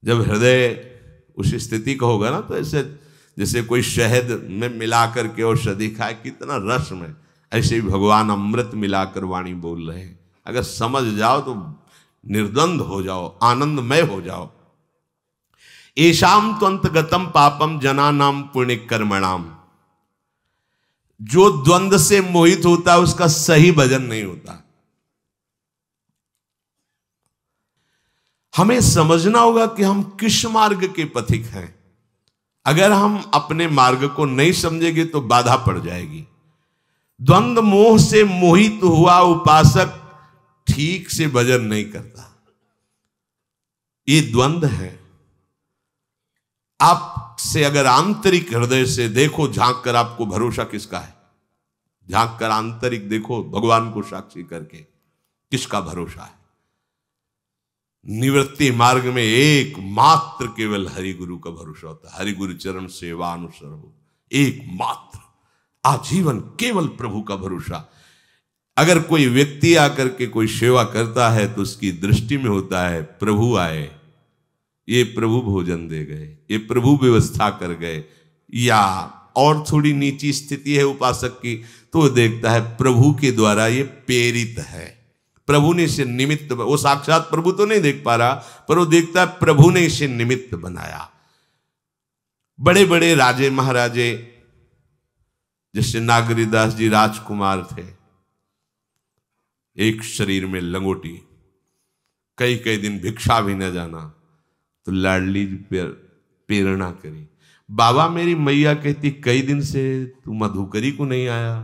जब हृदय उस स्थिति का होगा ना, तो ऐसे जैसे कोई शहद में मिलाकर के औषधि खाए, कितना रस में, ऐसे ही भगवान अमृत मिलाकर वाणी बोल रहे हैं। अगर समझ जाओ तो निर्द्वंद हो जाओ, आनंदमय हो जाओ। ऐशाम त्वंतगतम पापम जनानाम पुण्य कर्मणाम। जो द्वंद से मोहित होता है उसका सही भजन नहीं होता। हमें समझना होगा कि हम किस मार्ग के पथिक हैं। अगर हम अपने मार्ग को नहीं समझेंगे तो बाधा पड़ जाएगी। द्वंद मोह से मोहित हुआ उपासक ठीक से भजन नहीं करता। ये द्वंद है। आपसे अगर आंतरिक हृदय से देखो, झांक कर, आपको भरोसा किसका है? झांक कर आंतरिक देखो, भगवान को साक्षी करके किसका भरोसा है? निवृत्ति मार्ग में एकमात्र केवल हरि गुरु का भरोसा होता है। हरि गुरु चरण सेवा अनुसर्व, एकमात्र आजीवन केवल प्रभु का भरोसा। अगर कोई व्यक्ति आकर के कोई सेवा करता है तो उसकी दृष्टि में होता है प्रभु आए, ये प्रभु भोजन दे गए, ये प्रभु व्यवस्था कर गए, या और थोड़ी नीची स्थिति है उपासक की तो देखता है प्रभु के द्वारा ये प्रेरित है, प्रभु ने इसे निमित्त, वो साक्षात प्रभु तो नहीं देख पा रहा पर वो देखता है प्रभु ने इसे निमित्त बनाया। बड़े बड़े राजे महाराजे जैसे नागरीदास जी राजकुमार थे, एक शरीर में लंगोटी, कई कई दिन भिक्षा भी न जाना, तो लाडली प्रेरणा करी। बाबा मेरी मैया कहती कई दिन से तू मधुकरी को नहीं आया।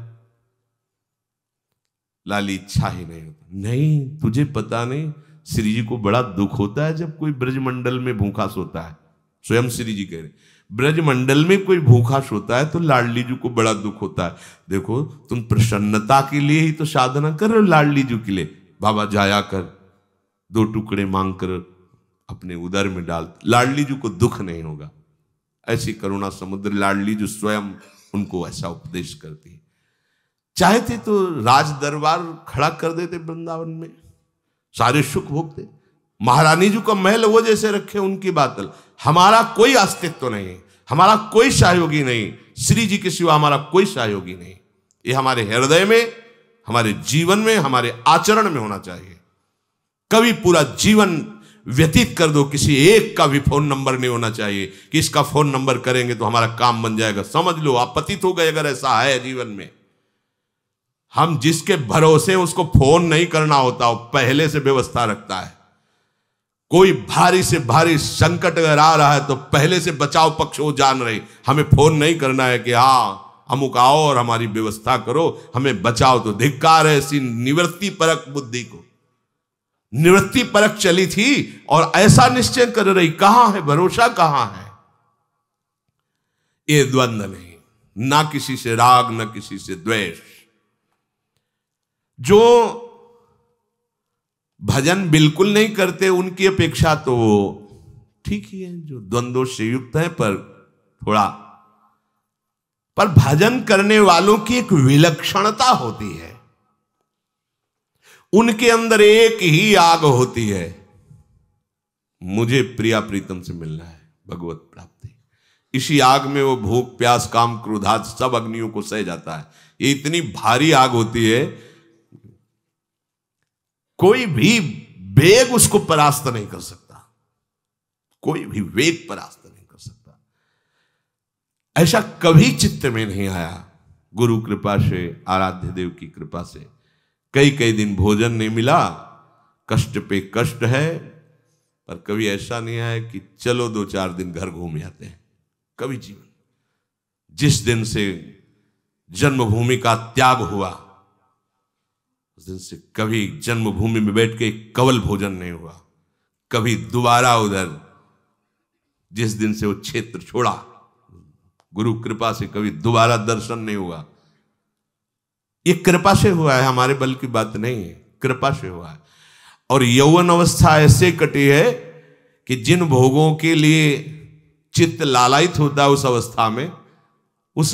लाली इच्छा ही नहीं होता। नहीं, तुझे पता नहीं, श्री जी को बड़ा दुख होता है जब कोई ब्रजमंडल में भूखा सोता है। स्वयं श्री जी कह रहे ब्रजमंडल में कोई भूखा सोता है तो लाडली जी को बड़ा दुख होता है। देखो तुम प्रसन्नता के लिए ही तो साधना कर रहे हो, लाडली जी के लिए। बाबा जाया कर, 2 टुकड़े मांग कर अपने उदर में डाल, लाडली जी को दुख नहीं होगा। ऐसी करुणा समुद्र लाडली जी स्वयं उनको ऐसा उपदेश करती है। चाहते तो राज दरबार खड़ा कर देते वृंदावन में, सारे सुख भोगते। महारानी जी का महल वो जैसे रखे उनकी बात। हमारा कोई अस्तित्व नहीं, हमारा कोई सहयोगी नहीं, श्री जी के सिवा हमारा कोई सहयोगी नहीं। ये हमारे हृदय में, हमारे जीवन में, हमारे आचरण में होना चाहिए। कभी पूरा जीवन व्यतीत कर दो, किसी एक का भी फोन नंबर नहीं होना चाहिए कि इसका फोन नंबर करेंगे तो हमारा काम बन जाएगा। समझ लो आप पतित हो गए अगर ऐसा है जीवन में। हम जिसके भरोसे उसको फोन नहीं करना होता, वो पहले से व्यवस्था रखता है। कोई भारी से भारी संकट अगर आ रहा है तो पहले से बचाव पक्ष वो जान रहे, हमें फोन नहीं करना है कि हाँ अमुक आओ और हमारी व्यवस्था करो, हमें बचाओ। तो धिक्कार है ऐसी निवृत्ति परक बुद्धि को। निवृत्ति परक चली थी और ऐसा निश्चय कर रही, कहां है भरोसा, कहां है? ये द्वंद नहीं, ना किसी से राग ना किसी से द्वेष। जो भजन बिल्कुल नहीं करते उनकी अपेक्षा तो ठीक ही है, जो द्वंद्वों से युक्त है पर भजन करने वालों की एक विलक्षणता होती है। उनके अंदर एक ही आग होती है, मुझे प्रिया प्रीतम से मिलना है, भगवत प्राप्ति। इसी आग में वो भूख प्यास काम क्रोधात सब अग्नियों को सह जाता है। ये इतनी भारी आग होती है, कोई भी वेग उसको परास्त नहीं कर सकता, कोई भी वेग परास्त नहीं कर सकता। ऐसा कभी चित्त में नहीं आया। गुरु कृपा से, आराध्य देव की कृपा से कई कई दिन भोजन नहीं मिला, कष्ट पे कष्ट है, पर कभी ऐसा नहीं आया कि चलो 2-4 दिन घर घूम आते हैं। कभी जीवन, जिस दिन से जन्मभूमि का त्याग हुआ उस दिन से कभी जन्मभूमि में बैठ के कवल भोजन नहीं हुआ। कभी दोबारा उधर, जिस दिन से वो क्षेत्र छोड़ा गुरु कृपा से, कभी दोबारा दर्शन नहीं हुआ। ये कृपा से हुआ है, हमारे बल की बात नहीं है, कृपा से हुआ है। और यौवन अवस्था ऐसे कटी है कि जिन भोगों के लिए चित्त लालायित होता है उस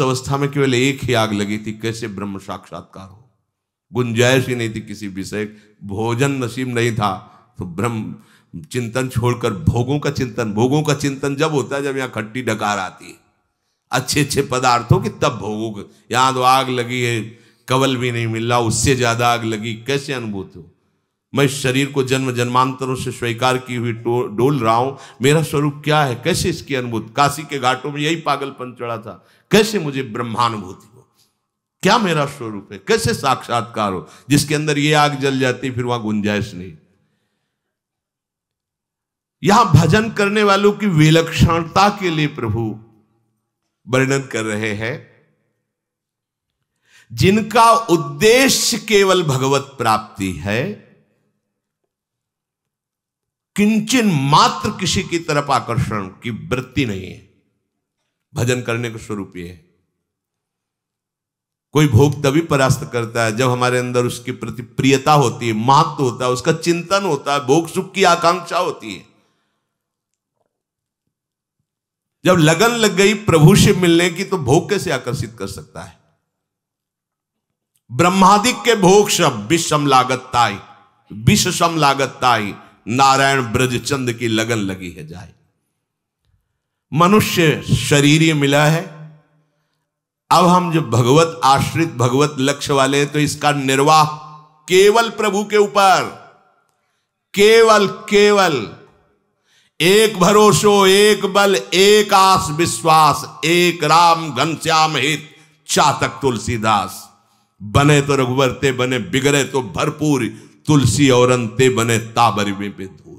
अवस्था में केवल एक ही आग लगी थी, कैसे ब्रह्म साक्षात्कार हो। गुंजाइश ही नहीं थी किसी विषय, भोजन नसीब नहीं था तो ब्रह्म चिंतन छोड़कर भोगों का चिंतन। भोगों का चिंतन जब होता है जब यहाँ खट्टी डकार आती है अच्छे अच्छे पदार्थों की, तब भोगों का। यहाँ तो आग लगी है, कवल भी नहीं मिल रहा, उससे ज्यादा आग लगी, कैसे अनुभूत हो? मैं इस शरीर को जन्म जन्मांतरों से स्वीकार की हुई डोल रहा हूं, मेरा स्वरूप क्या है, कैसे इसकी अनुभूति? काशी के घाटों में यही पागलपन चढ़ा था, कैसे मुझे ब्रह्मानुभूति हो, क्या मेरा स्वरूप है, कैसे साक्षात्कार हो? जिसके अंदर ये आग जल जाती फिर वहां गुंजाइश नहीं। यहां भजन करने वालों की विलक्षणता के लिए प्रभु वर्णन कर रहे हैं, जिनका उद्देश्य केवल भगवत प्राप्ति है, किंचन मात्र किसी की तरफ आकर्षण की वृत्ति नहीं है। भजन करने का स्वरूप यह है। कोई भोग तभी परास्त करता है जब हमारे अंदर उसके प्रति प्रियता होती है, महत्व होता है, उसका चिंतन होता है, भोग सुख की आकांक्षा होती है। जब लगन लग गई प्रभु से मिलने की तो भोग कैसे आकर्षित कर सकता है? ब्रह्मादिक के भोग सब विषम लागताई, विष सम लागताई, नारायण ब्रज चंद की लगन लगी है जाए। मनुष्य शरीर ये मिला है, अब हम जो भगवत आश्रित भगवत लक्ष्य वाले हैं तो इसका निर्वाह केवल प्रभु के ऊपर, केवल केवल एक भरोसो, एक बल, एक आस विश्वास, एक राम घनश्याम हित चातक तुलसीदास। बने तो रघुवर ते बने, बिगड़े तो भरपूर, तुलसी और अंते बने ताबर में पे धूल।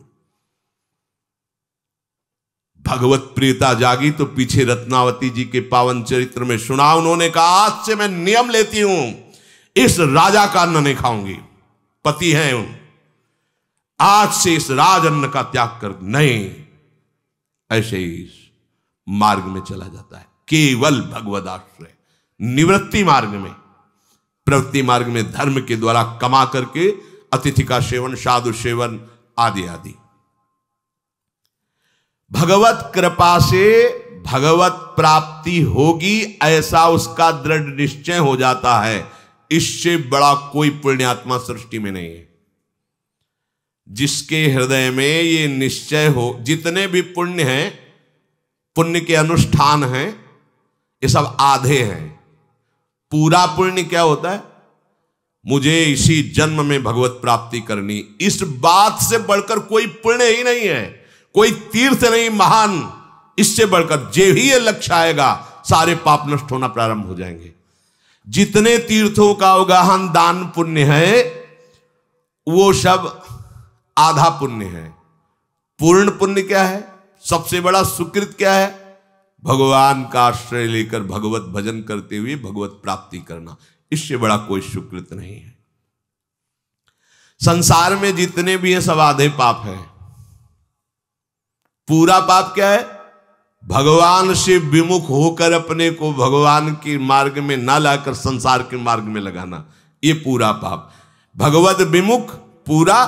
भगवत प्रियता जागी तो पीछे रत्नावती जी के पावन चरित्र में सुना, उन्होंने कहा आज से मैं नियम लेती हूं, इस राजा का अन्न नहीं खाऊंगी, पति हैं उन, आज से इस राज अन्न का त्याग कर नहीं। ऐसे ही मार्ग में चला जाता है, केवल भगवद आश्रय। निवृत्ति मार्ग में, प्रवृत्ति मार्ग में धर्म के द्वारा कमा करके अतिथि का सेवन, साधु सेवन आदि आदि। भगवत कृपा से भगवत प्राप्ति होगी ऐसा उसका दृढ़ निश्चय हो जाता है। इससे बड़ा कोई पुण्यात्मा सृष्टि में नहीं है। जिसके हृदय में ये निश्चय हो, जितने भी पुण्य हैं, पुण्य के अनुष्ठान हैं, ये सब आधे हैं। पूरा पुण्य क्या होता है? मुझे इसी जन्म में भगवत प्राप्ति करनी, इस बात से बढ़कर कोई पुण्य ही नहीं है, कोई तीर्थ नहीं महान। इससे बढ़कर जे ही ये लक्ष्य आएगा सारे पाप नष्ट होना प्रारंभ हो जाएंगे। जितने तीर्थों का अवगाहन दान पुण्य है वो सब आधा पुण्य है। पूर्ण पुण्य क्या है? सबसे बड़ा सुकृत क्या है? भगवान का आश्रय लेकर भगवत भजन करते हुए भगवत प्राप्ति करना। इससे बड़ा कोई सुकृत नहीं है। संसार में जितने भी हैं सब आधे पाप हैं। पूरा पाप क्या है? भगवान से विमुख होकर अपने को भगवान के मार्ग में ना लाकर संसार के मार्ग में लगाना, ये पूरा पाप। भगवत विमुख पूरा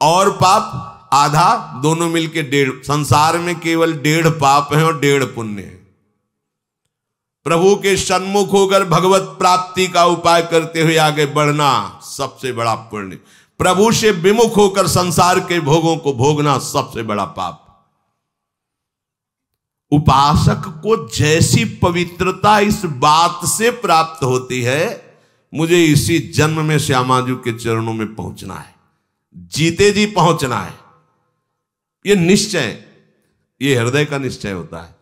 और पाप आधा, दोनों मिलके 1.5। संसार में केवल 1.5 पाप है और 1.5 पुण्य है। प्रभु के सन्मुख होकर भगवत प्राप्ति का उपाय करते हुए आगे बढ़ना सबसे बड़ा पुण्य। प्रभु से विमुख होकर संसार के भोगों को भोगना सबसे बड़ा पाप। उपासक को जैसी पवित्रता इस बात से प्राप्त होती है, मुझे इसी जन्म में श्यामाजू के चरणों में पहुंचना है, जीते जी पहुंचना है। ये निश्चय, ये हृदय का निश्चय होता है।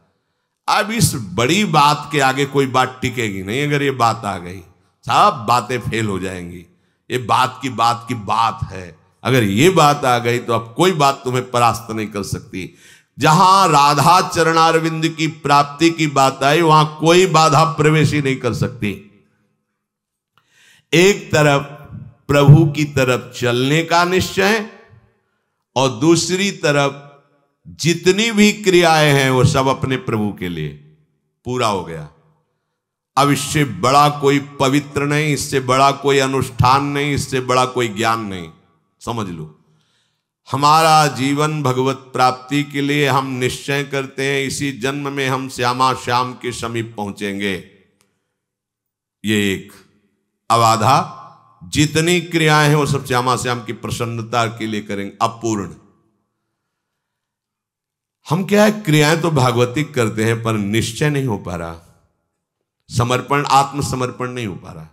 अब इस बड़ी बात के आगे कोई बात टिकेगी नहीं। अगर ये बात आ गई सब बातें फेल हो जाएंगी। ये बात की बात है। अगर ये बात आ गई तो अब कोई बात तुम्हें परास्त नहीं कर सकती। जहां राधा चरणारविंद की प्राप्ति की बात आई वहां कोई बाधा प्रवेश ही नहीं कर सकती। एक तरफ प्रभु की तरफ चलने का निश्चय और दूसरी तरफ जितनी भी क्रियाएं हैं वो सब अपने प्रभु के लिए पूरा हो गया। अब इससे बड़ा कोई पवित्र नहीं, इससे बड़ा कोई अनुष्ठान नहीं, इससे बड़ा कोई ज्ञान नहीं। समझ लो, हमारा जीवन भगवत प्राप्ति के लिए हम निश्चय करते हैं इसी जन्म में हम श्यामा श्याम के समीप पहुंचेंगे। ये एक। अब आधा जितनी क्रियाएं हैं वो सब श्यामा श्याम की प्रसन्नता के लिए करेंगे, अपूर्ण। हम क्या है, क्रियाएं तो भागवतिक करते हैं पर निश्चय नहीं हो पा रहा, समर्पण, आत्मसमर्पण नहीं हो पा रहा,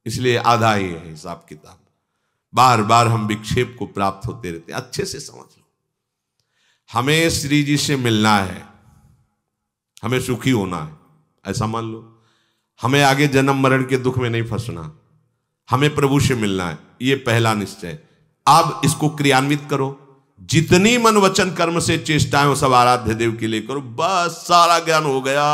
इसलिए आधा ही है हिसाब किताब। बार बार हम विक्षेप को प्राप्त होते रहते हैं। अच्छे से समझ लो, हमें श्री जी से मिलना है, हमें सुखी होना है, ऐसा मान लो। हमें आगे जन्म मरण के दुख में नहीं फंसना, हमें प्रभु से मिलना है, ये पहला निश्चय। अब इसको क्रियान्वित करो, जितनी मन वचन कर्म से चेष्टाएं वो सब आराध्य देव के लिए करो, बस सारा ज्ञान हो गया।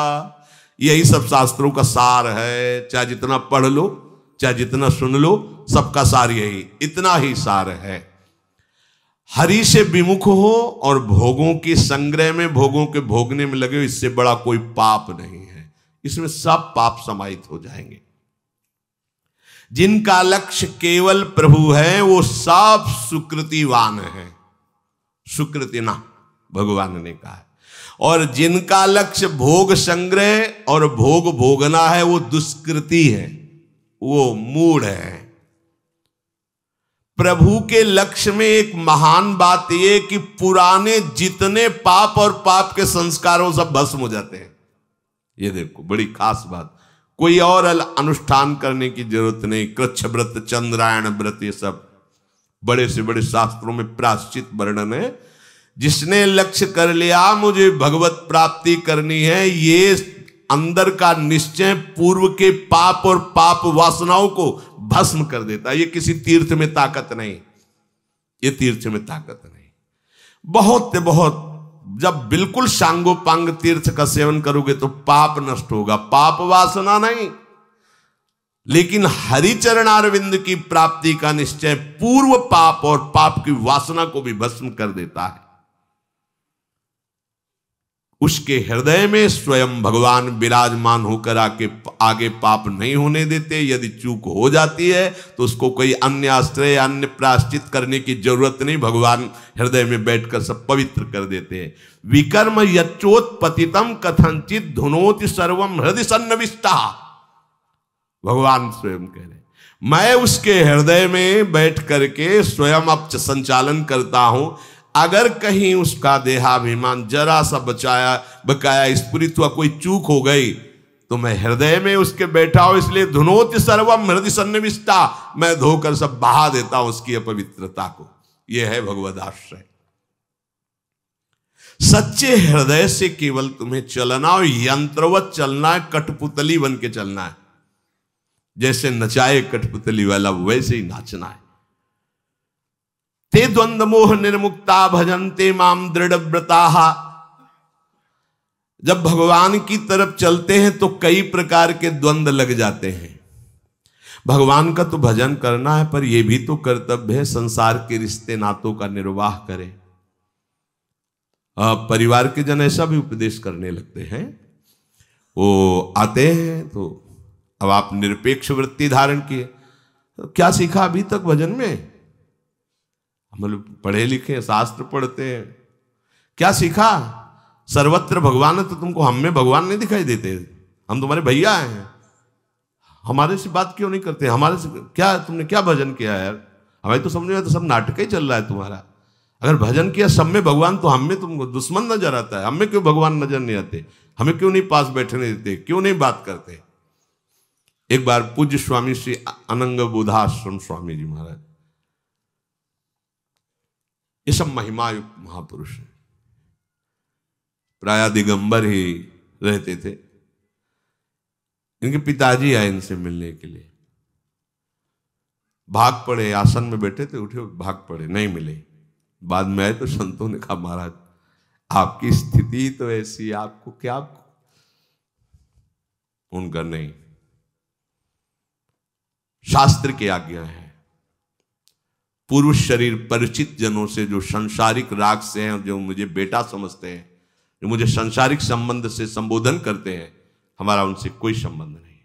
यही सब शास्त्रों का सार है, चाहे जितना पढ़ लो चाहे जितना सुन लो, सबका सार यही, इतना ही सार है। हरि से विमुख हो और भोगों की संग्रह में, भोगों के भोगने में लगे हो, इससे बड़ा कोई पाप नहीं है। इसमें सब पाप समाहित हो जाएंगे। जिनका लक्ष्य केवल प्रभु है वो सब सुकृतिवान है, सुकृति ना भगवान ने कहा है। और जिनका लक्ष्य भोग संग्रह और भोग भोगना है वो दुष्कृति है, वो मूढ़ है। प्रभु के लक्ष्य में एक महान बात यह कि पुराने जितने पाप और पाप के संस्कारों सब भस्म हो जाते हैं। ये देखो बड़ी खास बात, कोई और अनुष्ठान करने की जरूरत नहीं। कृच्छ व्रत, चंद्रायण व्रत, ये सब बड़े से बड़े शास्त्रों में प्रायश्चित वर्णन है। जिसने लक्ष्य कर लिया मुझे भगवत प्राप्ति करनी है, ये अंदर का निश्चय पूर्व के पाप और पाप वासनाओं को भस्म कर देता है। ये किसी तीर्थ में ताकत नहीं, ये तीर्थ में ताकत नहीं। बहुत जब बिल्कुल सांगोपांग तीर्थ का सेवन करोगे तो पाप नष्ट होगा, पाप वासना नहीं। लेकिन हरिचरणारविंद की प्राप्ति का निश्चय पूर्व पाप और पाप की वासना को भी भस्म कर देता है। उसके हृदय में स्वयं भगवान विराजमान होकर आगे पाप नहीं होने देते। यदि चूक हो जाती है तो उसको कोई अन्य आश्रय, अन्य प्रायश्चित करने की जरूरत नहीं, भगवान हृदय में बैठकर सब पवित्र कर देते हैं। विकर्म यच्चोत्पतितम कथंचित धुनोति सर्वम हृदय सन्निविष्टा, भगवान स्वयं कह रहे, मैं उसके हृदय में बैठ करके स्वयं अब संचालन करता हूं। अगर कहीं उसका देहाभिमान जरा सा बकाया स्फुरित हुआ, कोई चूक हो गई, तो मैं हृदय में उसके बैठा हूं, इसलिए धुनोति सर्वम हृदय सन्निविष्टा, मैं धोकर सब बहा देता हूं उसकी अपवित्रता को। यह है भगवदाश्रय। सच्चे हृदय से केवल तुम्हें चलना और यंत्रवत चलना है, कठपुतली बन के चलना है। जैसे नचाए कठपुतली वाला वैसे ही नाचना है। ते द्वंद्व मोह निर्मुक्ता भजन्ते माम दृढ़ व्रताः। जब भगवान की तरफ चलते हैं तो कई प्रकार के द्वंद्व लग जाते हैं। भगवान का तो भजन करना है, पर यह भी तो कर्तव्य है संसार के रिश्ते नातों का निर्वाह करें। परिवार के जन ऐसा भी उपदेश करने लगते हैं, वो आते हैं तो अब आप निरपेक्ष वृत्ति धारण किए, तो क्या सीखा अभी तक भजन में? हम लोग पढ़े लिखे, शास्त्र पढ़ते हैं, क्या सीखा? सर्वत्र भगवान है, तो तुमको हम में भगवान नहीं दिखाई देते? हम तुम्हारे भैया हैं, हमारे से बात क्यों नहीं करते? हमारे से क्या, तुमने क्या भजन किया यार? हमें तो समझ में तो सब नाटक ही चल रहा है तुम्हारा। अगर भजन किया सब में भगवान, तो हम में तुमको दुश्मन नजर आता है। हमें क्यों भगवान नजर नहीं आते? हमें क्यों नहीं पास बैठने देते? क्यों नहीं बात करते? एक बार पूज्य स्वामी श्री अनंग बोधाश्रम स्वामी जी महाराज, ये सब महिमायुक्त महापुरुष हैं, प्राय दिगंबर ही रहते थे। इनके पिताजी आए इनसे मिलने के लिए, भाग पड़े, आसन में बैठे थे, उठे भाग पड़े, नहीं मिले। बाद में आए तो संतों ने कहा महाराज आपकी स्थिति तो ऐसी, आपको क्या? उनका नहीं, शास्त्र की आज्ञा है। पूर्व शरीर परिचित जनों से, जो संसारिक राग से हैं, जो मुझे बेटा समझते हैं, जो मुझे संसारिक संबंध से संबोधन करते हैं, हमारा उनसे कोई संबंध नहीं।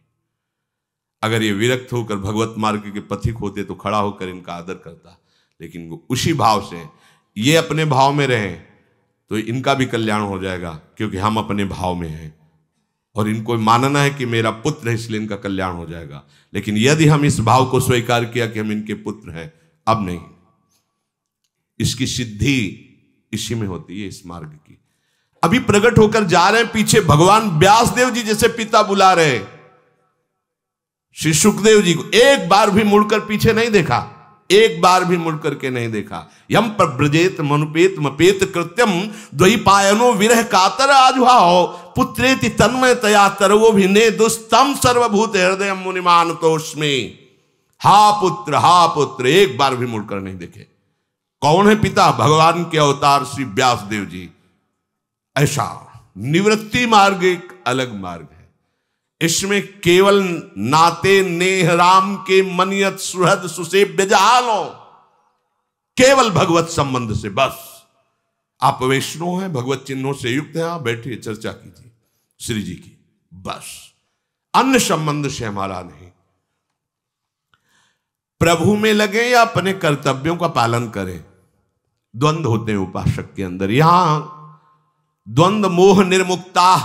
अगर ये विरक्त होकर भगवत मार्ग के पथिक होते तो खड़ा होकर इनका आदर करता, लेकिन वो उसी भाव से, ये अपने भाव में रहें तो इनका भी कल्याण हो जाएगा, क्योंकि हम अपने भाव में हैं और इनको मानना है कि मेरा पुत्र है, इसलिए इनका कल्याण हो जाएगा। लेकिन यदि हम इस भाव को स्वीकार किया कि हम इनके पुत्र हैं, अब नहीं, इसकी सिद्धि इसी में होती है, इस मार्ग की। अभी प्रकट होकर जा रहे हैं, पीछे भगवान व्यास देव जी जैसे पिता बुला रहे श्री सुखदेव जी को। एक बार भी मुड़कर पीछे नहीं देखा, एक बार भी मुड़ करके नहीं देखा। यम प्रव्रजेत मनुपेत मपेत कृत्यम द्वैपायनो विरह कातर आजुहाओ पुत्रेति तन्मय तया तरवो भिने दुस्तम सर्वभूत हृदय मुनिमान तोष्मे। हा पुत्र, एक बार भी मुड़कर नहीं देखे। कौन है पिता? भगवान के अवतार श्री व्यास देव जी। ऐसा निवृत्ति मार्ग एक अलग मार्ग है, इसमें केवल नाते नेह राम के मनियत सुहृद सुसेव्य जहालो, केवल भगवत संबंध से बस। आप वैष्णव हैं, भगवत चिन्हों से युक्त हैं, आप बैठिए चर्चा कीजिए श्री जी की, बस। अन्य संबंध से हमारा नहीं। प्रभु में लगे या अपने कर्तव्यों का पालन करें, द्वंद होते हैं उपासक के अंदर। यहां द्वंद मोह निर्मुक्ता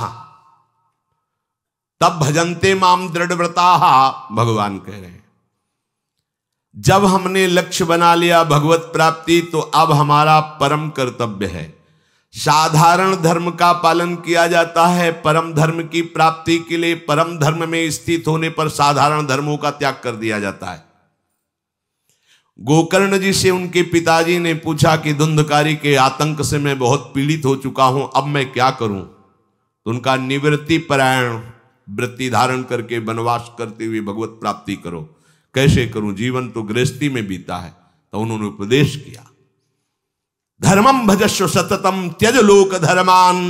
तब भजन्ते माम दृढ़व्रता, भगवान कह रहे हैं। जब हमने लक्ष्य बना लिया भगवत प्राप्ति, तो अब हमारा परम कर्तव्य है, साधारण धर्म का पालन किया जाता है। परम धर्म की प्राप्ति के लिए परम धर्म में स्थित होने पर साधारण धर्मों का त्याग कर दिया जाता है। गोकर्ण जी से उनके पिताजी ने पूछा कि धुंधकारी के आतंक से मैं बहुत पीड़ित हो चुका हूं, अब मैं क्या करूं? तो उनका निवृत्ति परायण वृत्ति धारण करके वनवास करते हुए भगवत प्राप्ति करो। कैसे करूं? जीवन तो गृहस्थी में बीता है। तो उन्होंने उपदेश किया, धर्मम भजस्व सततम त्यज लोक धर्मान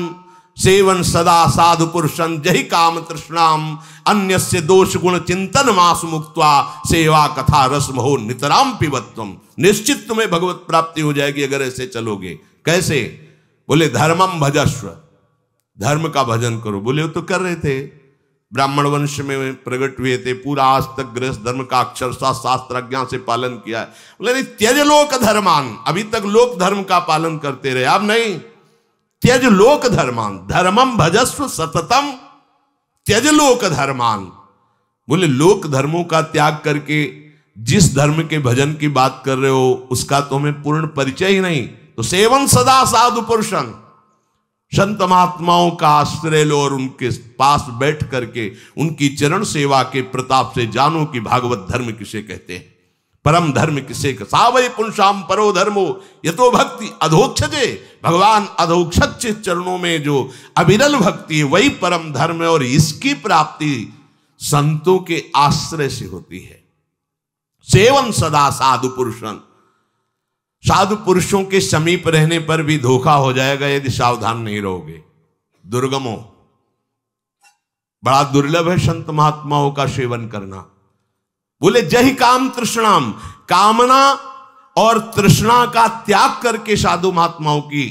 सेवन सदा साधु पुरुषं जहि काम तृष्णाम अन्यस्य दोष गुण चिंतन मास मुक्त्वा सेवा कथा रस महो नितराम पिबत्वम। निश्चित तुम्हें भगवत प्राप्ति हो जाएगी अगर ऐसे चलोगे। कैसे? बोले धर्मम भजस्व, धर्म का भजन करो। बोले वो तो कर रहे थे, ब्राह्मण वंश में प्रकट हुए थे, पूरा आज तक गृहस्थ धर्म का अक्षरशः शास्त्राज्ञा से पालन किया है। बोले नहीं, त्यज लोक धर्मान, अभी तक लोक धर्म का पालन करते रहे, अब नहीं। त्यज लोक धर्मान, धर्मम भजस्व सततम त्यज लोक धर्मान। बोले लोक धर्मों का त्याग करके जिस धर्म के भजन की बात कर रहे हो उसका तुम्हें पूर्ण परिचय ही नहीं। तो सेवन सदा साधु पुरुषं, संत महात्माओं का आश्रय लो और उनके पास बैठ करके उनकी चरण सेवा के प्रताप से जानो कि भागवत धर्म किसे कहते हैं, परम धर्म किसे। सावय पुंसाम परो धर्मो यतो भक्ति अधोक्षजे। भगवान अधोक्षज के चरणों में जो अविरल भक्ति है वही परम धर्म है, और इसकी प्राप्ति संतों के आश्रय से होती है। सेवन सदा साधु पुरुषं, साधु पुरुषों के समीप रहने पर भी धोखा हो जाएगा यदि सावधान नहीं रहोगे। दुर्गमो, बड़ा दुर्लभ है संत महात्माओं का सेवन करना। बोले जहि काम तृष्णाम, कामना और तृष्णा का त्याग करके साधु महात्माओं की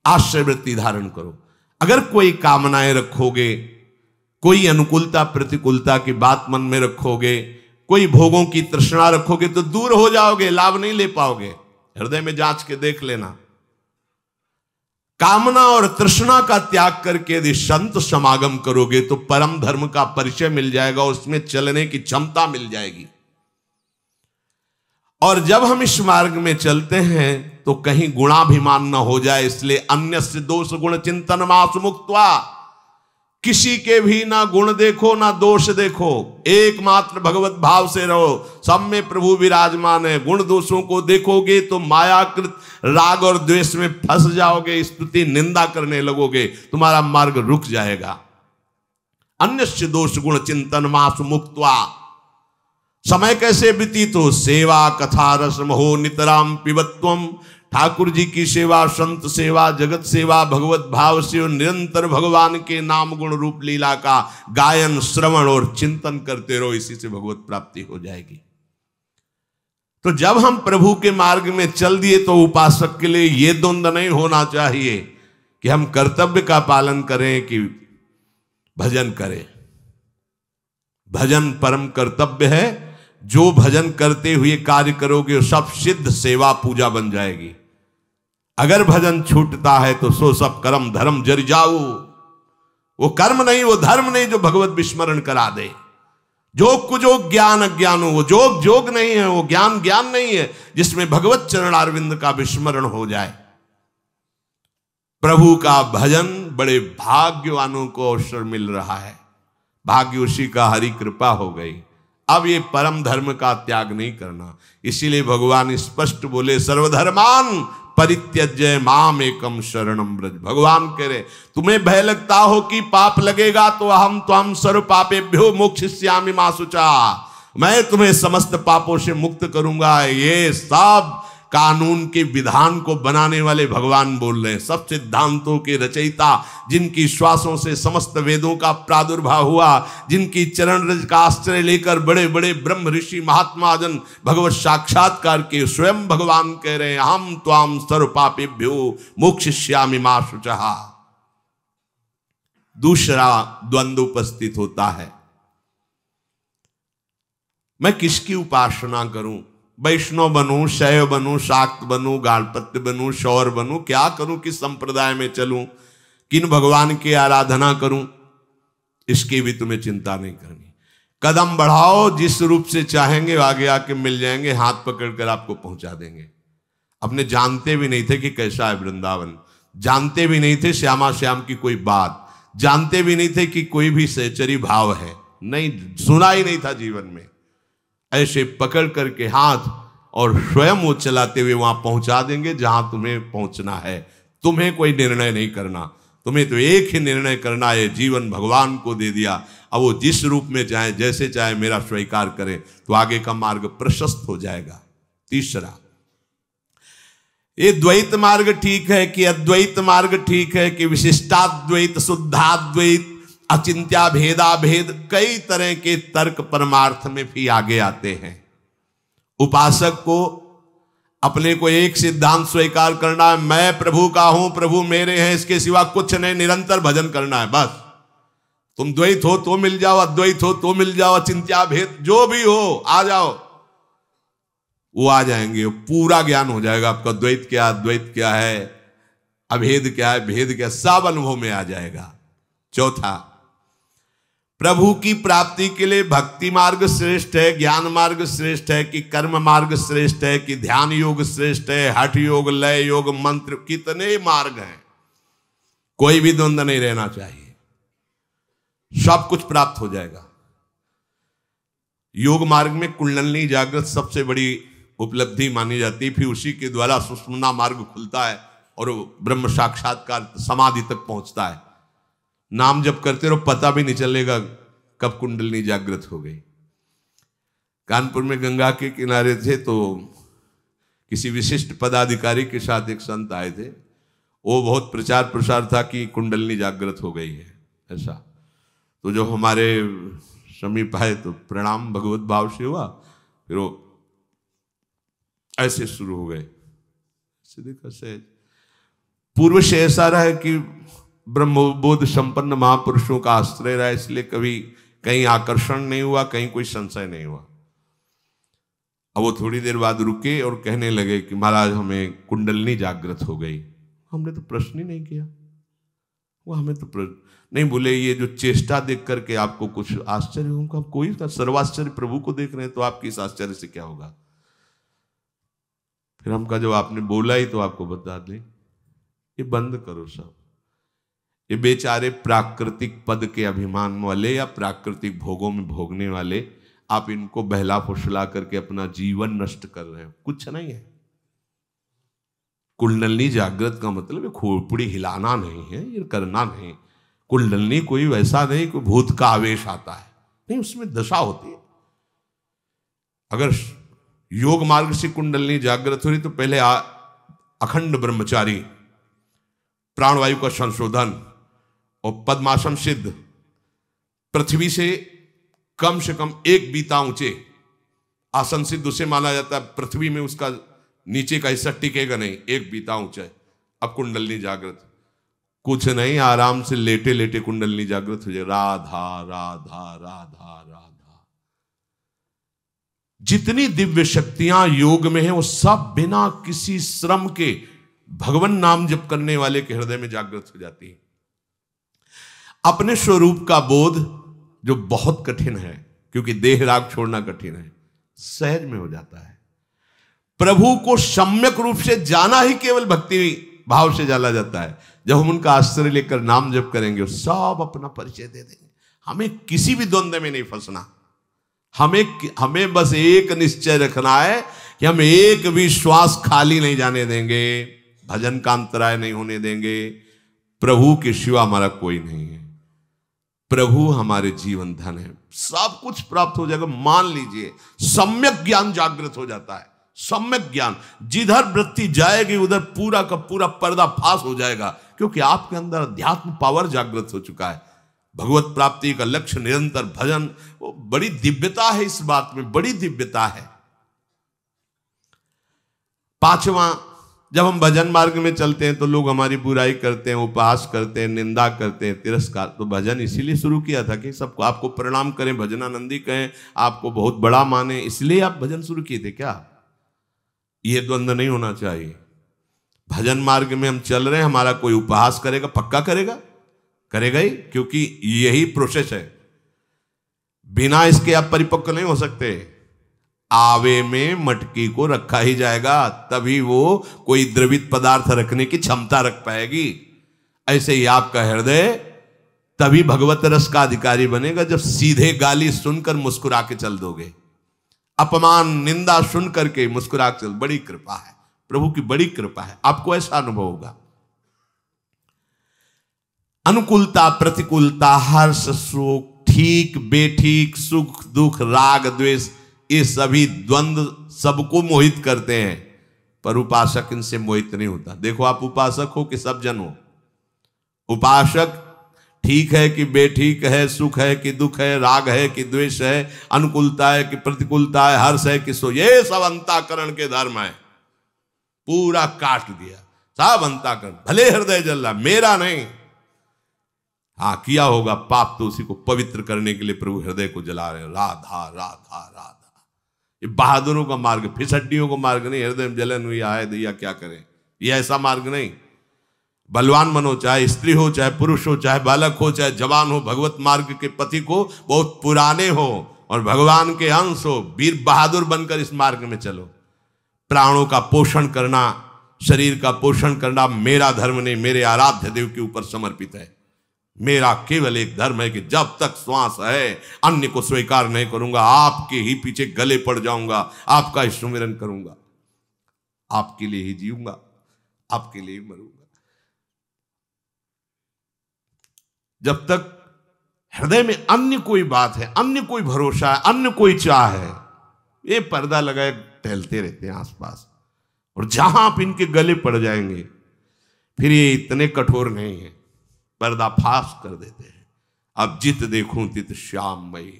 आश्रय वृत्ति धारण करो। अगर कोई कामनाएं रखोगे, कोई अनुकूलता प्रतिकूलता की बात मन में रखोगे, कोई भोगों की तृष्णा रखोगे तो दूर हो जाओगे, लाभ नहीं ले पाओगे। हृदय में जांच के देख लेना। कामना और तृष्णा का त्याग करके यदि संत समागम करोगे तो परम धर्म का परिचय मिल जाएगा, उसमें चलने की क्षमता मिल जाएगी। और जब हम इस मार्ग में चलते हैं तो कहीं गुणाभिमान न हो जाए, इसलिए अन्यस्य दोष गुण चिंतन मास मुक्त्वा, किसी के भी ना गुण देखो ना दोष देखो, एकमात्र भगवत भाव से रहो। सब में प्रभु विराजमान है। गुण दोषों को देखोगे तो मायाकृत राग और द्वेष में फंस जाओगे, स्तुति निंदा करने लगोगे, तुम्हारा मार्ग रुक जाएगा। अन्यस्य दोष गुण चिंतन मास मुक्त्वा, समय कैसे व्यतीत हो? सेवा कथा रस महो नितराम पिबत्वम। ठाकुर जी की सेवा, संत सेवा, जगत सेवा, भगवत भाव से निरंतर भगवान के नाम गुण रूप लीला का गायन श्रवण और चिंतन करते रहो, इसी से भगवत प्राप्ति हो जाएगी। तो जब हम प्रभु के मार्ग में चल दिए तो उपासक के लिए यह द्वंद नहीं होना चाहिए कि हम कर्तव्य का पालन करें कि भजन करें। भजन परम कर्तव्य है। जो भजन करते हुए कार्य करोगे सब सिद्ध सेवा पूजा बन जाएगी। अगर भजन छूटता है तो सो सब कर्म धर्म जर जाऊ। वो कर्म नहीं, वो धर्म नहीं जो भगवत विस्मरण करा दे। जोग कुजोग ज्ञान अज्ञान हो, वो जोग जोग नहीं है, वो ज्ञान ज्ञान नहीं है जिसमें भगवत चरणारविंद का विस्मरण हो जाए। प्रभु का भजन बड़े भाग्यवानों को अवसर मिल रहा है। भाग्य उसी का, हरि कृपा हो गई। अब ये परम धर्म का त्याग नहीं करना। इसीलिए भगवान स्पष्ट बोले, सर्वधर्मान परित्यज्य माम एकम शरणम व्रज। भगवान कह रहे, तुम्हें भय लगता हो कि पाप लगेगा तो हम त्वं सर्व पापेभ्यो मोक्षयिष्यामि मा शुचा। मैं तुम्हें समस्त पापों से मुक्त करूंगा। ये सब कानून के विधान को बनाने वाले भगवान बोल रहे हैं। सब सिद्धांतों के रचयिता, जिनकी श्वासों से समस्त वेदों का प्रादुर्भाव हुआ, जिनकी चरण रज का आश्रय लेकर बड़े बड़े ब्रह्म ऋषि महात्मा जन भगवत साक्षात्कार के स्वयं भगवान कह रहे हैं, हम त्वाम सर्व पापेभ्यो मोक्षयिष्यामि मा शुचः। दूसरा द्वंद्व उपस्थित होता है, मैं किसकी उपासना करूं? वैष्णव बनूं, शैव बनूं, शाक्त बनूं, गाणपत्य बनूं, शौर बनूं, क्या करूं? किस संप्रदाय में चलूं? किन भगवान की आराधना करूं? इसकी भी तुम्हें चिंता नहीं करनी। कदम बढ़ाओ, जिस रूप से चाहेंगे आगे आके मिल जाएंगे, हाथ पकड़कर आपको पहुंचा देंगे। अपने जानते भी नहीं थे कि कैसा है वृंदावन, जानते भी नहीं थे श्यामा श्याम की कोई बात, जानते भी नहीं थे कि कोई भी सहचरी भाव है, नहीं सुना ही नहीं था जीवन में। ऐसे पकड़ करके हाथ और स्वयं वो चलाते हुए वहां पहुंचा देंगे जहां तुम्हें पहुंचना है। तुम्हें कोई निर्णय नहीं करना, तुम्हें तो एक ही निर्णय करना है, जीवन भगवान को दे दिया। अब वो जिस रूप में चाहे, जैसे चाहे मेरा स्वीकार करें तो आगे का मार्ग प्रशस्त हो जाएगा। तीसरा, ये द्वैत मार्ग ठीक है कि अद्वैत मार्ग ठीक है कि विशिष्टाद्वैत, शुद्धाद्वैत, अचिंत्या भेदा भेद, कई तरह के तर्क परमार्थ में भी आगे आते हैं। उपासक को अपने को एक सिद्धांत स्वीकार करना है, मैं प्रभु का हूं, प्रभु मेरे हैं, इसके सिवा कुछ नहीं, निरंतर भजन करना है बस। तुम द्वैत हो तो मिल जाओ, अद्वैत हो तो मिल जाओ, अचिंत्या भेद जो भी हो आ जाओ, वो आ जाएंगे। पूरा ज्ञान हो जाएगा आपका, द्वैत क्या, अद्वैत क्या है, अभेद क्या है, भेद क्या, सब अनुभव में आ जाएगा। चौथा, प्रभु की प्राप्ति के लिए भक्ति मार्ग श्रेष्ठ है, ज्ञान मार्ग श्रेष्ठ है कि कर्म मार्ग श्रेष्ठ है कि ध्यान योग श्रेष्ठ है, हठ योग, लय योग, मंत्र, कितने मार्ग हैं। कोई भी द्वंद्व नहीं रहना चाहिए, सब कुछ प्राप्त हो जाएगा। योग मार्ग में कुंडलिनी जागृत सबसे बड़ी उपलब्धि मानी जाती है, फिर उसी के द्वारा सुषुम्ना मार्ग खुलता है और ब्रह्म साक्षात्कार समाधि तक पहुंचता है। नाम जप करते रहो, पता भी नहीं चलेगा कब कुंडलिनी जागृत हो गई। कानपुर में गंगा के किनारे थे तो किसी विशिष्ट पदाधिकारी के साथ एक संत आए थे, वो बहुत प्रचार प्रसार था कि कुंडलिनी जागृत हो गई है ऐसा। तो जब हमारे समीप आए तो प्रणाम भगवत भाव से हुआ, फिर वो ऐसे शुरू हो गए। देखा सहज पूर्व से ऐसा रहा कि ब्रह्मबोध संपन्न महापुरुषों का आश्रय रहा, इसलिए कभी कहीं आकर्षण नहीं हुआ, कहीं कोई संशय नहीं हुआ। अब वो थोड़ी देर बाद रुके और कहने लगे कि महाराज हमें कुंडलिनी जागृत हो गई। हमने तो प्रश्न ही नहीं किया, वो हमें तो नहीं बोले। ये जो चेष्टा देख करके आपको कुछ आश्चर्य होगा? कोई का सर्वाश्चर्य प्रभु को देख रहे हैं तो आपकी इस आश्चर्य से क्या होगा? फिर हम कहा जब आपने बोला ही तो आपको बता दें, ये बंद करो सब। ये बेचारे प्राकृतिक पद के अभिमान वाले या प्राकृतिक भोगों में भोगने वाले, आप इनको बहला फुसला करके अपना जीवन नष्ट कर रहे हो, कुछ नहीं है। कुंडलिनी जागृत का मतलब है खोपड़ी हिलाना नहीं है, ये करना नहीं। कुंडलिनी कोई वैसा नहीं कोई भूत का आवेश आता है, नहीं, उसमें दशा होती है। अगर योग मार्ग से कुंडलिनी जागृत हो रही तो पहले अखंड ब्रह्मचारी, प्राणवायु का संशोधन और पद्मासन सिद्ध, पृथ्वी से कम एक बीता ऊंचे आसन सिद्ध उसे माना जाता है। पृथ्वी में उसका नीचे का हिस्सा टिकेगा नहीं, एक बीता ऊंचा है। अब कुंडलिनी जागृत, कुछ नहीं, आराम से लेटे लेटे कुंडलिनी जागृत हो जाए। राधा राधा राधा राधा। जितनी दिव्य शक्तियां योग में है वो सब बिना किसी श्रम के भगवान नाम जप करने वाले के हृदय में जागृत हो जाती है। अपने स्वरूप का बोध जो बहुत कठिन है, क्योंकि देह राग छोड़ना कठिन है, सहज में हो जाता है। प्रभु को सम्यक रूप से जाना ही केवल भक्ति भाव से जाला जाता है। जब हम उनका आश्रय लेकर नाम जप करेंगे, सब अपना परिचय दे देंगे। हमें किसी भी द्वंद्व में नहीं फंसना। हमें बस एक निश्चय रखना है कि हम एक भी श्वास खाली नहीं जाने देंगे, भजन का अंतराय नहीं होने देंगे। प्रभु के सिवा हमारा कोई नहीं है। प्रभु हमारे जीवन धन है, सब कुछ प्राप्त हो जाएगा। मान लीजिए सम्यक ज्ञान जागृत हो जाता है। सम्यक ज्ञान, जिधर वृत्ति जाएगी उधर पूरा का पूरा पर्दाफाश हो जाएगा, क्योंकि आपके अंदर अध्यात्म पावर जागृत हो चुका है। भगवत प्राप्ति का लक्ष्य निरंतर भजन, वो बड़ी दिव्यता है। इस बात में बड़ी दिव्यता है। पांचवा, जब हम भजन मार्ग में चलते हैं तो लोग हमारी बुराई करते हैं, उपहास करते हैं, निंदा करते हैं, तिरस्कार। तो भजन इसीलिए शुरू किया था कि सबको आपको प्रणाम करें, भजनानंदी कहें, आपको बहुत बड़ा माने, इसलिए आप भजन शुरू किए थे क्या? ये द्वंद्व नहीं होना चाहिए। भजन मार्ग में हम चल रहे हैं, हमारा कोई उपहास करेगा, पक्का करेगा, करेगा ही, क्योंकि यही प्रोसेस है। बिना इसके आप परिपक्व नहीं हो सकते। आवे में मटकी को रखा ही जाएगा, तभी वो कोई द्रवित पदार्थ रखने की क्षमता रख पाएगी। ऐसे ही आपका हृदय तभी भगवत रस का अधिकारी बनेगा जब सीधे गाली सुनकर मुस्कुरा के चल दोगे, अपमान निंदा सुन करके मुस्कुरा के चल। बड़ी कृपा है, प्रभु की बड़ी कृपा है, आपको ऐसा अनुभव होगा। अनुकूलता, प्रतिकूलता, हर्ष, शोक, ठीक बेठीक, सुख दुख, राग द्वेष, ये सभी द्वंद्व सबको मोहित करते हैं, पर उपासक इनसे मोहित नहीं होता। देखो, आप उपासक हो कि सब जन हो। उपासक ठीक है कि बेठीक है, सुख है कि दुख है, राग है कि द्वेष है, अनुकूलता है कि प्रतिकूलता है, हर्ष है कि सो, ये सब अंतःकरण के धर्म है। पूरा काट दिया, सब अंतःकरण। भले हृदय जल रहा, मेरा नहीं। हाँ, किया होगा पाप तो उसी को पवित्र करने के लिए प्रभु हृदय को जला रहे हैं। राधा राधा राधा, ये बहादुरों का मार्ग, फिसड्डियों का मार्ग नहीं। हृदय में जलन हुई आए दैया क्या करें, ये ऐसा मार्ग नहीं। बलवान मन हो, चाहे स्त्री हो, चाहे पुरुष हो, चाहे बालक हो, चाहे जवान हो, भगवत मार्ग के पति को बहुत पुराने हो और भगवान के अंश हो, वीर बहादुर बनकर इस मार्ग में चलो। प्राणों का पोषण करना, शरीर का पोषण करना मेरा धर्म नहीं, मेरे आराध्य देव के ऊपर समर्पित है। मेरा केवल एक धर्म है कि जब तक श्वास है अन्य को स्वीकार नहीं करूंगा, आपके ही पीछे गले पड़ जाऊंगा, आपका ही सुमिरन करूंगा, आपके लिए ही जीऊंगा, आपके लिए ही मरूंगा। जब तक हृदय में अन्य कोई बात है, अन्य कोई भरोसा है, अन्य कोई चाह है, ये पर्दा लगाए टहलते रहते हैं आसपास। और जहां आप इनके गले पड़ जाएंगे, फिर ये इतने कठोर नहीं है, पर्दाफाश कर देते हैं। अब जित देखूं तित श्याममयी,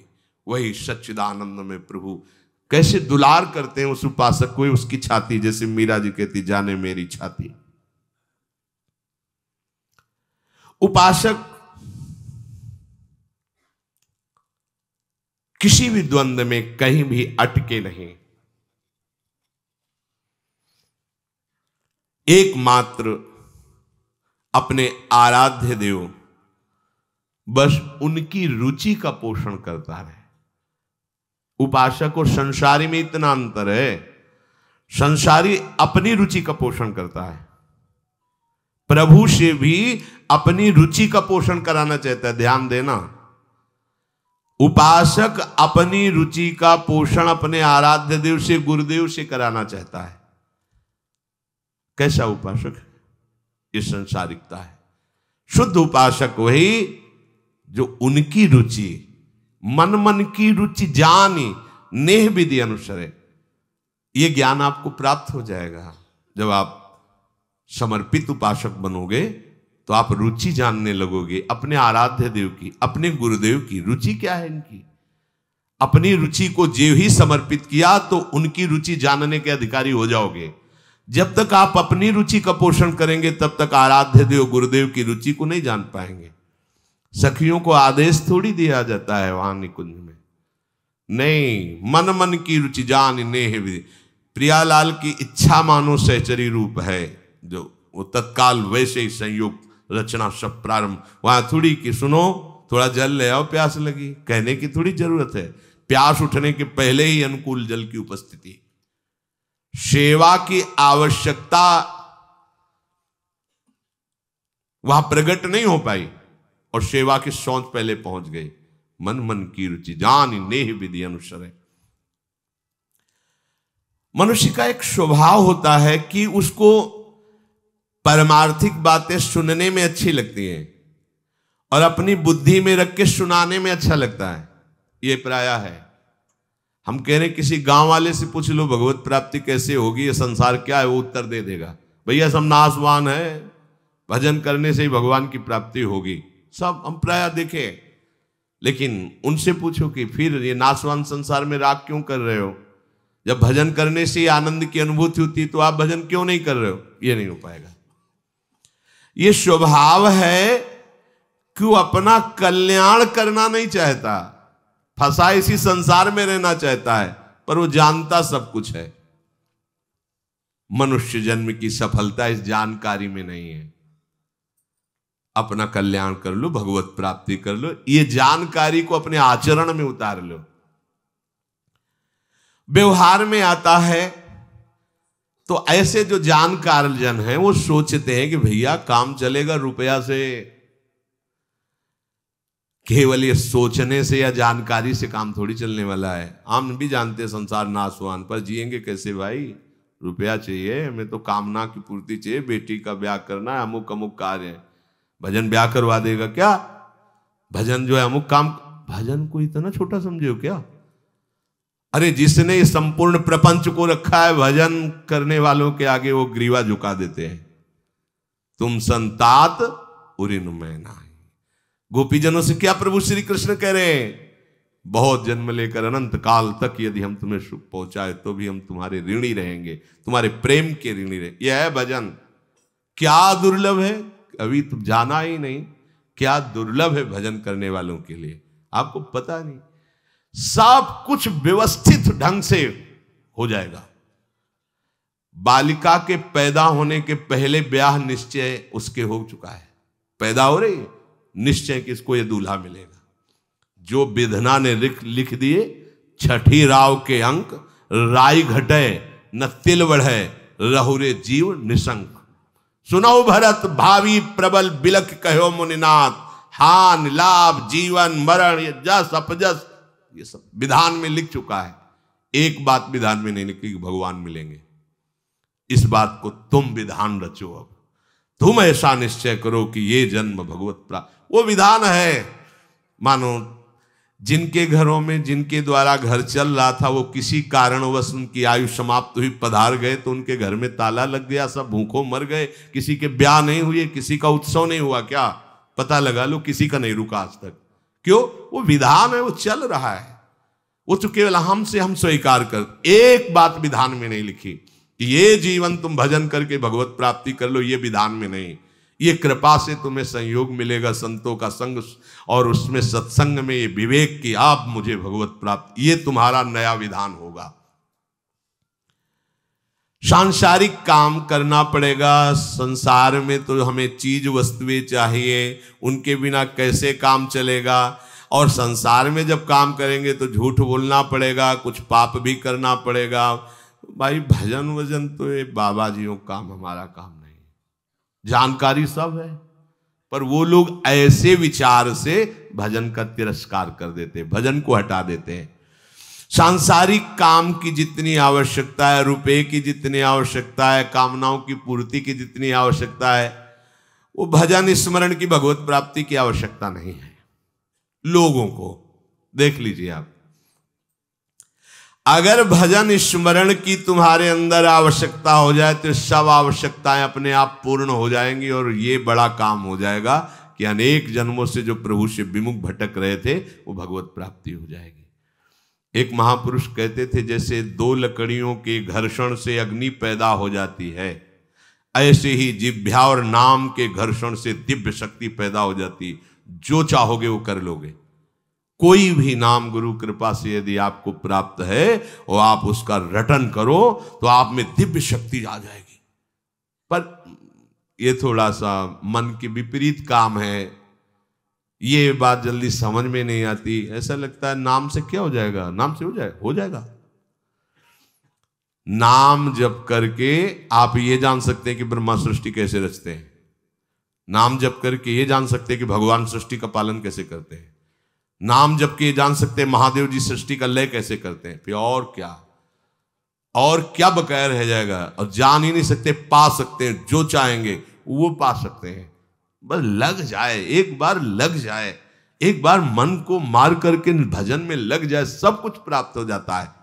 वही सच्चिदानंद में प्रभु कैसे दुलार करते हैं उस उपासक को, उसकी छाती, जैसे मीरा जी कहती, जाने मेरी छाती। उपासक किसी भी द्वंद्व में कहीं भी अटके नहीं। एकमात्र अपने आराध्य देव, बस उनकी रुचि का पोषण करता रहे। उपासक और संसारी में इतना अंतर है, संसारी अपनी रुचि का पोषण करता है, प्रभु से भी अपनी रुचि का पोषण कराना चाहता है। ध्यान देना, उपासक अपनी रुचि का पोषण अपने आराध्य देव से, गुरुदेव से कराना चाहता है। कैसा उपासक? ये संसारिकता है। शुद्ध उपासक वही जो उनकी रुचि, मन की रुचि जानी, नेह विधि अनुसरे। ये ज्ञान आपको प्राप्त हो जाएगा जब आप समर्पित उपासक बनोगे, तो आप रुचि जानने लगोगे अपने आराध्य देव की, अपने गुरुदेव की रुचि क्या है इनकी। अपनी रुचि को जो ही समर्पित किया तो उनकी रुचि जानने के अधिकारी हो जाओगे। जब तक आप अपनी रुचि का पोषण करेंगे तब तक आराध्य देव गुरुदेव की रुचि को नहीं जान पाएंगे। सखियों को आदेश थोड़ी दिया जाता है वहां निकुंज में, नहीं, मन की रुचि जान नेह विधि। प्रियालाल की इच्छा मानो सहचरी रूप है, जो वो तत्काल वैसे ही संयोग रचना सब प्रारंभ। वहां थोड़ी कि सुनो थोड़ा जल ले आओ, प्यास लगी, कहने की थोड़ी जरूरत है। प्यास उठने के पहले ही अनुकूल जल की उपस्थिति। सेवा की आवश्यकता वहां प्रकट नहीं हो पाई और सेवा की सोच पहले पहुंच गई। मन मन की रुचि जान नेह विधि अनुसरे। मनुष्य का एक स्वभाव होता है कि उसको परमार्थिक बातें सुनने में अच्छी लगती हैं और अपनी बुद्धि में रख के सुनाने में अच्छा लगता है। ये प्राय है। हम कह रहे किसी गांव वाले से पूछ लो भगवत प्राप्ति कैसे होगी, ये संसार क्या है, वो उत्तर दे देगा भैया सब नाशवान है, भजन करने से ही भगवान की प्राप्ति होगी। सब हम प्राय देखे। लेकिन उनसे पूछो कि फिर ये नाशवान संसार में राग क्यों कर रहे हो? जब भजन करने से आनंद की अनुभूति होती तो आप भजन क्यों नहीं कर रहे हो? ये नहीं हो पाएगा। ये स्वभाव है कि वो अपना कल्याण करना नहीं चाहता, फंसा इसी संसार में रहना चाहता है, पर वो जानता सब कुछ है। मनुष्य जन्म की सफलता इस जानकारी में नहीं है। अपना कल्याण कर लो, भगवत प्राप्ति कर लो, ये जानकारी को अपने आचरण में उतार लो। व्यवहार में आता है तो ऐसे जो जानकार जन हैं वो सोचते हैं कि भैया काम चलेगा रुपया से। केवल ये सोचने से या जानकारी से काम थोड़ी चलने वाला है। हम भी जानते हैं संसार नाशवान, पर जिएंगे कैसे भाई? रुपया चाहिए, हमें तो कामना की पूर्ति चाहिए, बेटी का ब्याह करना है, अमुक अमुक कार्य है। भजन ब्याह करवा देगा क्या? भजन जो है अमुक काम, भजन को इतना छोटा समझे हो क्या? अरे जिसने इस संपूर्ण प्रपंच को रखा है, भजन करने वालों के आगे वो ग्रीवा झुका देते हैं। तुम संतात उरिन में ना। गोपीजनों से क्या प्रभु श्री कृष्ण कह रहे हैं? बहुत जन्म लेकर अनंत काल तक यदि हम तुम्हें सुख पहुंचाए तो भी हम तुम्हारे ऋणी रहेंगे, तुम्हारे प्रेम के ऋणी रहेंगे। यह है भजन। क्या दुर्लभ है, अभी तुम जाना ही नहीं क्या दुर्लभ है भजन करने वालों के लिए, आपको पता नहीं। सब कुछ व्यवस्थित ढंग से हो जाएगा। बालिका के पैदा होने के पहले ब्याह निश्चय उसके हो चुका है। पैदा हो रही निश्चय कि इसको ये दूल्हा मिलेगा। जो विधना ने लिख दिए, छठी राव के अंक, राई घटे न तिल बढ़े, रहुरे जीव निशंक। सुनो भरत भावी प्रबल बिलख कहो मुनिनाथ, हान लाभ जीवन मरण ये जस अपजस ये सब विधान में लिख चुका है। एक बात विधान में नहीं लिखी कि भगवान मिलेंगे। इस बात को तुम विधान रचो। अब तुम ऐसा निश्चय करो कि ये जन्म भगवत प्राप्त, वो विधान है। मानो जिनके घरों में जिनके द्वारा घर चल रहा था वो किसी कारणवश उनकी आयु समाप्त हुई, पधार गए तो उनके घर में ताला लग गया, सब भूखों मर गए। किसी के ब्याह नहीं हुए, किसी का उत्सव नहीं हुआ, क्या पता लगा लो किसी का नहीं रुका आज तक। क्यों? वो विधान है, वो चल रहा है। वो तो केवल हम स्वीकार कर। एक बात विधान में नहीं लिखी कि ये जीवन तुम भजन करके भगवत प्राप्ति कर लो, ये विधान में नहीं। ये कृपा से तुम्हें संयोग मिलेगा संतों का संग, और उसमें सत्संग में ये विवेक कि आप मुझे भगवत प्राप्त, ये तुम्हारा नया विधान होगा। सांसारिक काम करना पड़ेगा। संसार में तो हमें चीज वस्तुएं चाहिए, उनके बिना कैसे काम चलेगा। और संसार में जब काम करेंगे तो झूठ बोलना पड़ेगा, कुछ पाप भी करना पड़ेगा। भाई भजन वजन तो ये बाबा जियों काम, हमारा काम नहीं। जानकारी सब है, पर वो लोग ऐसे विचार से भजन का तिरस्कार कर देते, भजन को हटा देते हैं। सांसारिक काम की जितनी आवश्यकता है, रुपए की जितनी आवश्यकता है, कामनाओं की पूर्ति की जितनी आवश्यकता है, वो भजन स्मरण की भगवत प्राप्ति की आवश्यकता नहीं है। लोगों को देख लीजिए आप, अगर भजन स्मरण की तुम्हारे अंदर आवश्यकता हो जाए तो सब आवश्यकताएं अपने आप पूर्ण हो जाएंगी, और ये बड़ा काम हो जाएगा कि अनेक जन्मों से जो प्रभु से विमुख भटक रहे थे वो भगवत प्राप्ति हो जाएगी। एक महापुरुष कहते थे, जैसे दो लकड़ियों के घर्षण से अग्नि पैदा हो जाती है, ऐसे ही जिह्वा और नाम के घर्षण से दिव्य शक्ति पैदा हो जाती। जो चाहोगे वो कर लोगे। कोई भी नाम गुरु कृपा से यदि आपको प्राप्त है और आप उसका रटन करो तो आप में दिव्य शक्ति आ जाएगी। पर ये थोड़ा सा मन के विपरीत काम है, ये बात जल्दी समझ में नहीं आती। ऐसा लगता है नाम से क्या हो जाएगा, नाम से हो जाएगा। नाम जप करके आप ये जान सकते हैं कि ब्रह्मा सृष्टि कैसे रचते हैं। नाम जप करके ये जान सकते हैं कि भगवान सृष्टि का पालन कैसे करते हैं, नाम जप के ये जान सकते हैं महादेव जी सृष्टि का लय कैसे करते हैं, फिर और क्या बकाया रह जाएगा। और जान ही नहीं सकते, पा सकते हैं, जो चाहेंगे वो पा सकते हैं। बस लग जाए, एक बार लग जाए, एक बार मन को मार करके भजन में लग जाए, सब कुछ प्राप्त हो जाता है।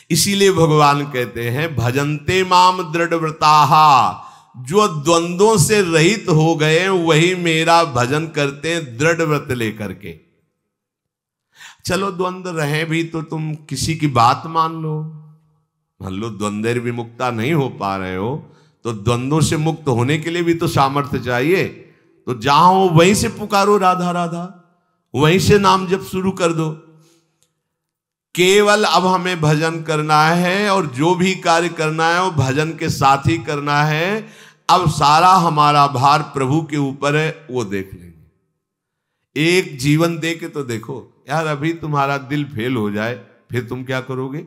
इसीलिए भगवान कहते हैं भजन्ते माम दृढ़व्रताहा, जो द्वंद्वों से रहित हो गए वही मेरा भजन करते हैं दृढ़ व्रत लेकर के। चलो द्वंद्व रहे भी तो तुम किसी की बात मान लो द्वंद्व विमुक्ता नहीं हो पा रहे हो तो द्वंद्वों से मुक्त होने के लिए भी तो सामर्थ्य चाहिए। तो जहां हो वहीं से पुकारो राधा राधा, वहीं से नाम जप शुरू कर दो। केवल अब हमें भजन करना है और जो भी कार्य करना है वो भजन के साथ ही करना है। अब सारा हमारा भार प्रभु के ऊपर है, वो देख लेंगे। एक जीवन दे के तो देखो यार, अभी तुम्हारा दिल फेल हो जाए फिर तुम क्या करोगे?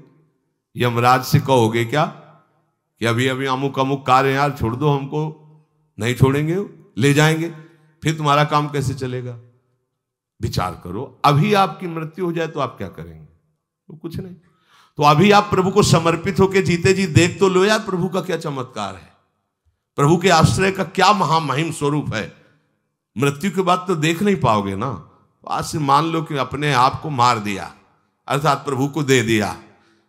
यमराज से कहोगे क्या कि अभी अभी अमुक अमुक कार्य यार छोड़ दो, हमको नहीं छोड़ेंगे, ले जाएंगे, फिर तुम्हारा काम कैसे चलेगा? विचार करो, अभी आपकी मृत्यु हो जाए तो आप क्या करेंगे? तो कुछ नहीं। तो अभी आप प्रभु को समर्पित होकर जीते जी देख तो लो यार प्रभु का क्या चमत्कार है, प्रभु के आश्रय का क्या महामहिम स्वरूप है। मृत्यु के बाद तो देख नहीं पाओगे ना। तो आज से मान लो कि अपने आप को मार दिया, अर्थात प्रभु को दे दिया।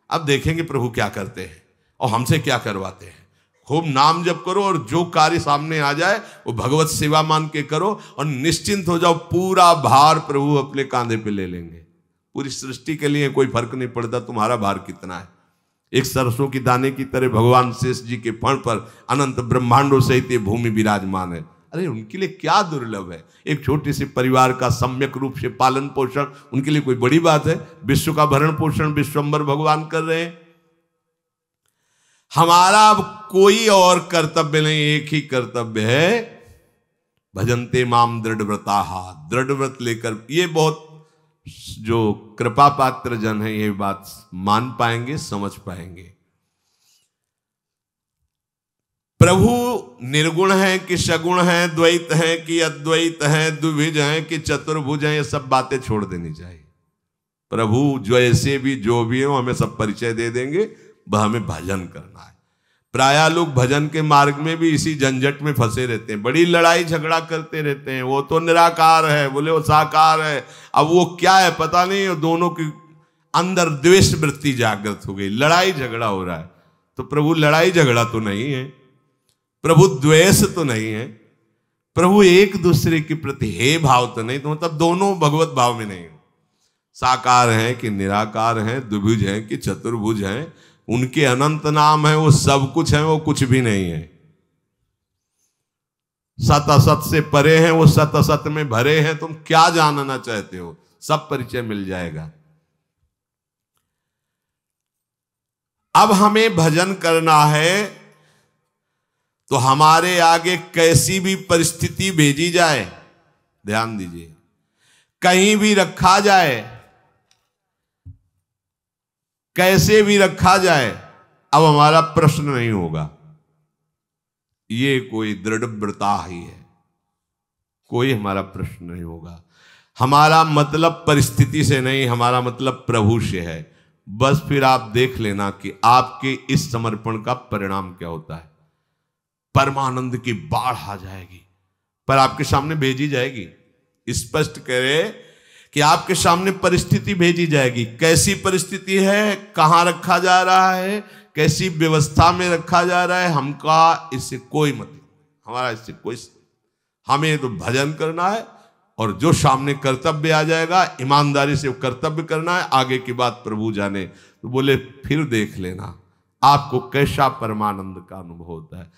अब देखेंगे प्रभु क्या करते हैं और हमसे क्या करवाते हैं। खूब नाम जप करो और जो कार्य सामने आ जाए वो भगवत सेवा मान के करो और निश्चिंत हो जाओ, पूरा भार प्रभु अपने कांधे पे ले लेंगे। पूरी सृष्टि के लिए कोई फर्क नहीं पड़ता तुम्हारा भार कितना है। एक सरसों की दाने की तरह भगवान शेष जी के फण पर अनंत ब्रह्मांडों सहित ये भूमि विराजमान है। अरे उनके लिए क्या दुर्लभ है, एक छोटे से परिवार का सम्यक रूप से पालन पोषण उनके लिए कोई बड़ी बात है? विश्व का भरण पोषण विश्वम्भर भगवान कर रहे हैं। हमारा अब कोई और कर्तव्य नहीं, एक ही कर्तव्य है, भजन्ते माम दृढ़ व्रताहा, दृढ़ व्रत लेकर। ये बहुत जो कृपा पात्र जन है ये बात मान पाएंगे, समझ पाएंगे। प्रभु निर्गुण है कि सगुण है, द्वैत है कि अद्वैत है, द्विभुज है कि चतुर्भुज है, ये सब बातें छोड़ देनी चाहिए। प्रभु जो ऐसे भी जो भी है वो हमें सब परिचय दे देंगे, वह हमें भजन करना है। प्रायः लोग भजन के मार्ग में भी इसी झंझट में फंसे रहते हैं, बड़ी लड़ाई झगड़ा करते रहते हैं। वो तो निराकार है, बोले वो साकार है, अब वो क्या है पता नहीं। और दोनों के अंदर द्वेष वृत्ति जागृत हो गई, लड़ाई झगड़ा हो रहा है। तो प्रभु लड़ाई झगड़ा तो नहीं है, प्रभु द्वेष तो नहीं है, प्रभु एक दूसरे के प्रति हे भाव तो नहीं। तो मतलब दोनों भगवत भाव में नहीं, साकार है कि निराकार है, द्विभुज है कि चतुर्भुज है, उनके अनंत नाम है, वो सब कुछ है, वो कुछ भी नहीं है। सत असत से परे हैं, वो सत असत में भरे हैं। तुम क्या जानना चाहते हो, सब परिचय मिल जाएगा। अब हमें भजन करना है तो हमारे आगे कैसी भी परिस्थिति भेजी जाए, ध्यान दीजिए, कहीं भी रखा जाए, कैसे भी रखा जाए, अब हमारा प्रश्न नहीं होगा। ये कोई दृढ़ व्रता ही है, कोई हमारा प्रश्न नहीं होगा। हमारा मतलब परिस्थिति से नहीं, हमारा मतलब प्रभु से है। बस फिर आप देख लेना कि आपके इस समर्पण का परिणाम क्या होता है। परमानंद की बाढ़ आ जाएगी, पर आपके सामने भेजी जाएगी। स्पष्ट करे कि आपके सामने परिस्थिति भेजी जाएगी। कैसी परिस्थिति है, कहां रखा जा रहा है, कैसी व्यवस्था में रखा जा रहा है, हमका इससे कोई मतलब, हमारा इससे कोई, हमें तो भजन करना है और जो सामने कर्तव्य आ जाएगा ईमानदारी से कर्तव्य करना है, आगे की बात प्रभु जाने। तो बोले फिर देख लेना आपको कैसा परमानंद का अनुभव होता है।